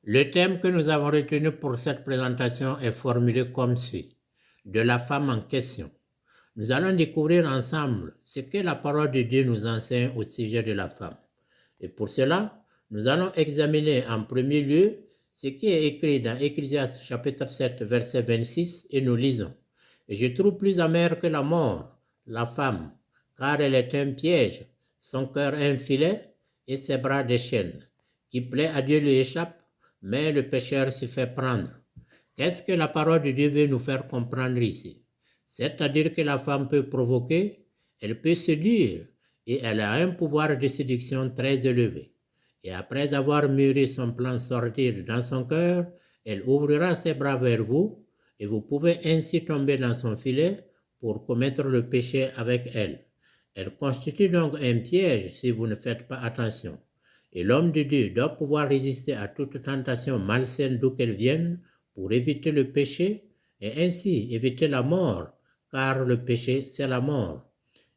Le thème que nous avons retenu pour cette présentation est formulé comme suit: de la femme en question. Nous allons découvrir ensemble ce que la parole de Dieu nous enseigne au sujet de la femme. Et pour cela, nous allons examiner en premier lieu ce qui est écrit dans Ecclésiaste chapitre 7, verset 26, et nous lisons: « Et je trouve plus amère que la mort, la femme, car elle est un piège, son cœur un filet et ses bras des chaînes. Qui plaît à Dieu lui échappe, mais le pécheur s'y fait prendre. » Qu'est-ce que la parole de Dieu veut nous faire comprendre ici? C'est-à-dire que la femme peut provoquer, elle peut séduire, et elle a un pouvoir de séduction très élevé. Et après avoir mûri son plan sordide dans son cœur, elle ouvrira ses bras vers vous, et vous pouvez ainsi tomber dans son filet pour commettre le péché avec elle. Elle constitue donc un piège si vous ne faites pas attention. Et l'homme de Dieu doit pouvoir résister à toute tentation malsaine d'où qu'elle vienne pour éviter le péché et ainsi éviter la mort, car le péché, c'est la mort.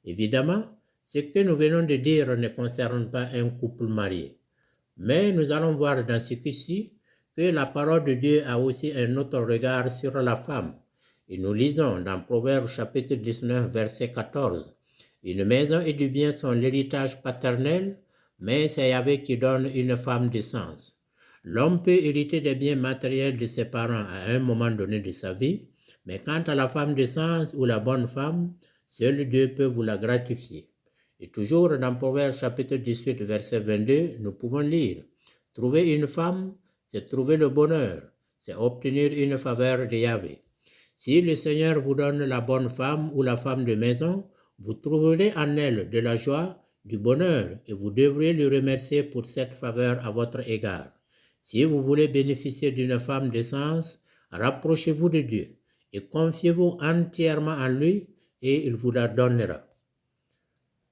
Évidemment, ce que nous venons de dire ne concerne pas un couple marié. Mais nous allons voir dans ce cas-ci que la parole de Dieu a aussi un autre regard sur la femme. Et nous lisons dans Proverbes chapitre 19, verset 14. « Une maison et du bien sont l'héritage paternel, mais c'est Yahvé qui donne une femme de sens. » L'homme peut hériter des biens matériels de ses parents à un moment donné de sa vie, mais quant à la femme de sens ou la bonne femme, seul Dieu peut vous la gratifier. Et toujours dans Proverbes chapitre 18, verset 22, nous pouvons lire: « Trouver une femme, c'est trouver le bonheur, c'est obtenir une faveur de Yahvé. » Si le Seigneur vous donne la bonne femme ou la femme de maison, vous trouverez en elle de la joie, du bonheur, et vous devrez lui remercier pour cette faveur à votre égard. Si vous voulez bénéficier d'une femme de sens, rapprochez-vous de Dieu et confiez-vous entièrement en lui et il vous la donnera.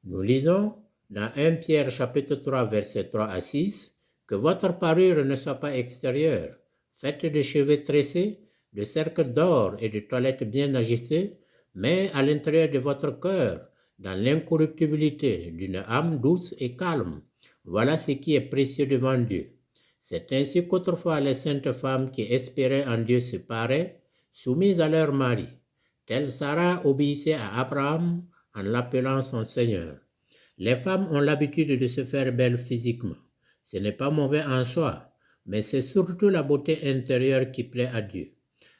Nous lisons dans 1 Pierre chapitre 3 versets 3 à 6 que votre parure ne soit pas extérieure, faite de cheveux tressés, de cercles d'or et de toilettes bien ajustées, mais à l'intérieur de votre cœur, dans l'incorruptibilité d'une âme douce et calme. Voilà ce qui est précieux devant Dieu. C'est ainsi qu'autrefois les saintes femmes qui espéraient en Dieu se paraient, soumises à leur mari. Telle Sarah obéissait à Abraham en l'appelant son Seigneur. Les femmes ont l'habitude de se faire belles physiquement. Ce n'est pas mauvais en soi, mais c'est surtout la beauté intérieure qui plaît à Dieu.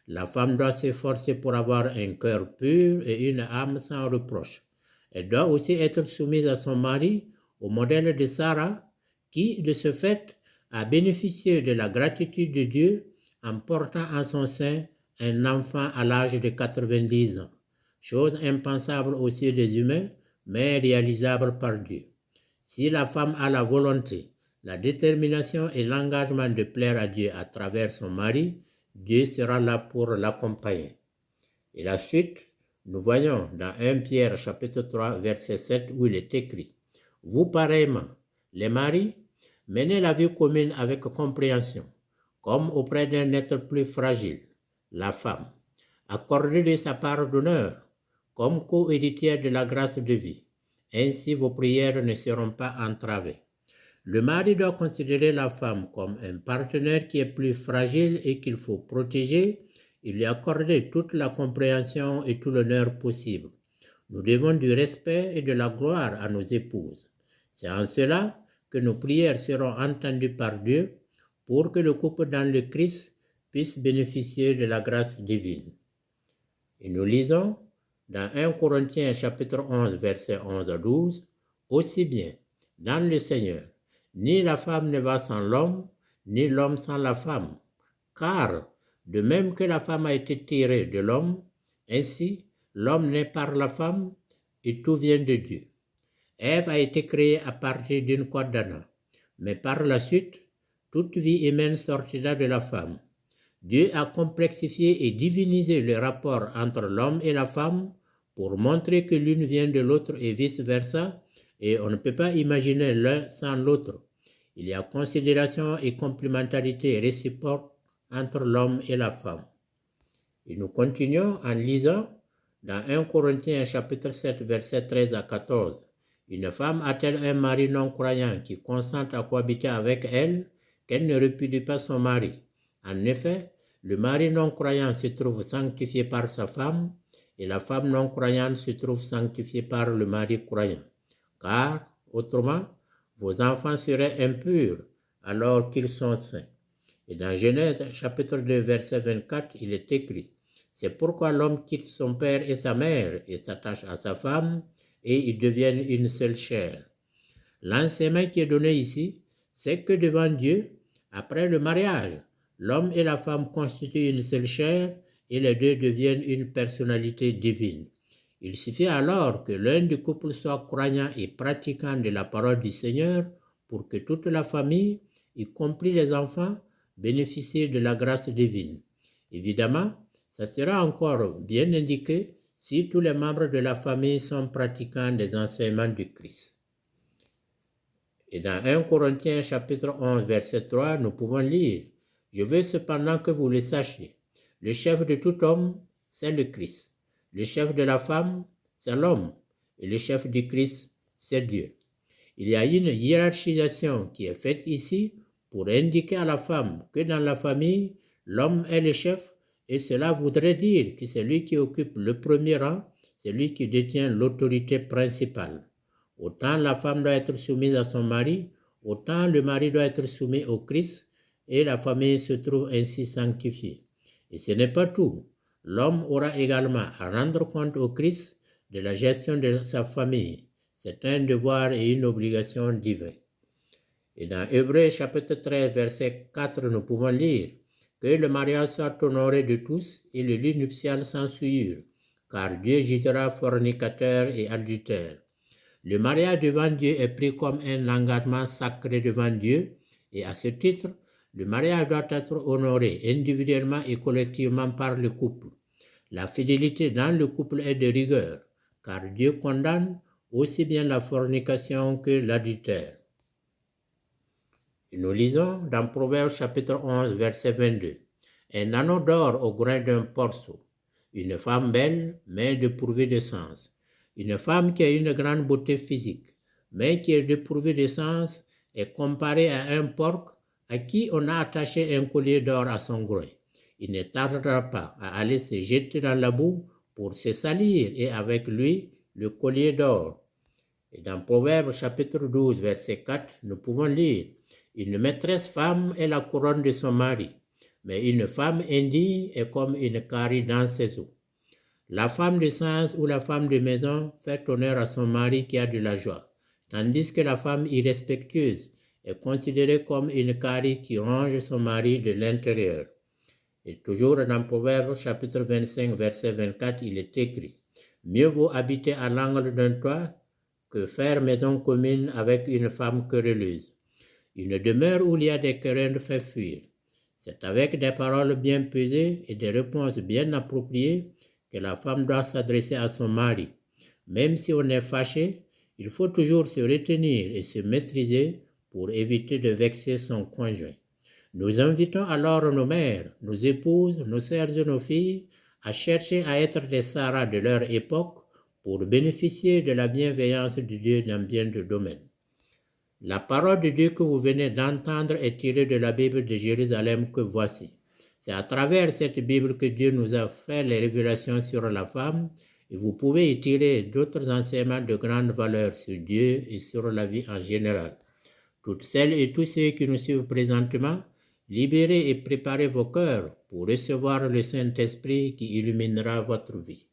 La femme doit s'efforcer pour avoir un cœur pur et une âme sans reproche. Elle doit aussi être soumise à son mari, au modèle de Sarah, qui, de ce fait, a bénéficié de la gratitude de Dieu en portant en son sein un enfant à l'âge de 90 ans. Chose impensable aux yeux des humains, mais réalisable par Dieu. Si la femme a la volonté, la détermination et l'engagement de plaire à Dieu à travers son mari, Dieu sera là pour l'accompagner. Et la suite, nous voyons dans 1 Pierre chapitre 3 verset 7 où il est écrit: « Vous pareillement, les maris, menez la vie commune avec compréhension, comme auprès d'un être plus fragile, la femme. Accordez-lui sa part d'honneur, comme co-héritière de la grâce de vie. Ainsi vos prières ne seront pas entravées. » Le mari doit considérer la femme comme un partenaire qui est plus fragile et qu'il faut protéger et lui accorder toute la compréhension et tout l'honneur possible. Nous devons du respect et de la gloire à nos épouses. C'est en cela que nos prières seront entendues par Dieu pour que le couple dans le Christ puisse bénéficier de la grâce divine. Et nous lisons dans 1 Corinthiens chapitre 11 versets 11 à 12, « Aussi bien, dans le Seigneur, ni la femme ne va sans l'homme, ni l'homme sans la femme. Car, de même que la femme a été tirée de l'homme, ainsi l'homme naît par la femme, et tout vient de Dieu. Ève a été créée à partir d'une côte d'Adam, mais par la suite, toute vie humaine sortira de la femme. Dieu a complexifié et divinisé le rapport entre l'homme et la femme pour montrer que l'une vient de l'autre et vice-versa, et on ne peut pas imaginer l'un sans l'autre. Il y a considération et complémentarité réciproque entre l'homme et la femme. Et nous continuons en lisant dans 1 Corinthiens chapitre 7 versets 13 à 14. « Une femme a-t-elle un mari non croyant qui consente à cohabiter avec elle, qu'elle ne répudie pas son mari. En effet, le mari non-croyant se trouve sanctifié par sa femme et la femme non-croyante se trouve sanctifiée par le mari croyant. Car, autrement, vos enfants seraient impurs alors qu'ils sont saints. Et dans Genèse chapitre 2 verset 24, il est écrit: c'est pourquoi l'homme quitte son père et sa mère et s'attache à sa femme et ils deviennent une seule chair. L'enseignement qui est donné ici, c'est que devant Dieu, après le mariage, l'homme et la femme constituent une seule chair et les deux deviennent une personnalité divine. Il suffit alors que l'un du couple soit croyant et pratiquant de la parole du Seigneur pour que toute la famille, y compris les enfants, bénéficie de la grâce divine. Évidemment, ça sera encore bien indiqué si tous les membres de la famille sont pratiquants des enseignements du Christ. Et dans 1 Corinthiens chapitre 11 verset 3, nous pouvons lire: je veux cependant que vous le sachiez. Le chef de tout homme, c'est le Christ. Le chef de la femme, c'est l'homme. Et le chef du Christ, c'est Dieu. Il y a une hiérarchisation qui est faite ici pour indiquer à la femme que dans la famille, l'homme est le chef, et cela voudrait dire que c'est lui qui occupe le premier rang, c'est lui qui détient l'autorité principale. Autant la femme doit être soumise à son mari, autant le mari doit être soumis au Christ, et la famille se trouve ainsi sanctifiée. Et ce n'est pas tout. L'homme aura également à rendre compte au Christ de la gestion de sa famille. C'est un devoir et une obligation divine. Et dans Hébreux chapitre 13, verset 4, nous pouvons lire que le mariage soit honoré de tous et le lit nuptial sans souillure, car Dieu jugera fornicateurs et adultères. Le mariage devant Dieu est pris comme un engagement sacré devant Dieu et à ce titre, le mariage doit être honoré individuellement et collectivement par le couple. La fidélité dans le couple est de rigueur, car Dieu condamne aussi bien la fornication que l'adultère. Nous lisons dans Proverbes chapitre 11, verset 22. Un anneau d'or au grain d'un porceau, une femme belle, mais dépourvue de sens. Une femme qui a une grande beauté physique, mais qui est dépourvue de sens, est comparée à un porc à qui on a attaché un collier d'or à son groin. Il ne tardera pas à aller se jeter dans la boue pour se salir et avec lui le collier d'or. Et dans Proverbes chapitre 12, verset 4, nous pouvons lire: une maîtresse femme est la couronne de son mari, mais une femme indigne est comme une carie dans ses os. La femme de sens ou la femme de maison fait honneur à son mari qui a de la joie, tandis que la femme irrespectueuse est considérée comme une carie qui ronge son mari de l'intérieur. Et toujours dans Proverbes chapitre 25, verset 24, il est écrit: mieux vaut habiter à l'angle d'un toit que faire maison commune avec une femme querelleuse. Une demeure où il y a des querelles fait fuir. C'est avec des paroles bien pesées et des réponses bien appropriées que la femme doit s'adresser à son mari. Même si on est fâché, il faut toujours se retenir et se maîtriser pour éviter de vexer son conjoint. Nous invitons alors nos mères, nos épouses, nos sœurs et nos filles à chercher à être des Sarah de leur époque pour bénéficier de la bienveillance de Dieu dans bien de domaines. La parole de Dieu que vous venez d'entendre est tirée de la Bible de Jérusalem que voici. C'est à travers cette Bible que Dieu nous a fait les révélations sur la femme et vous pouvez y tirer d'autres enseignements de grande valeur sur Dieu et sur la vie en général. Toutes celles et tous ceux qui nous suivent présentement, libérez et préparez vos cœurs pour recevoir le Saint-Esprit qui illuminera votre vie.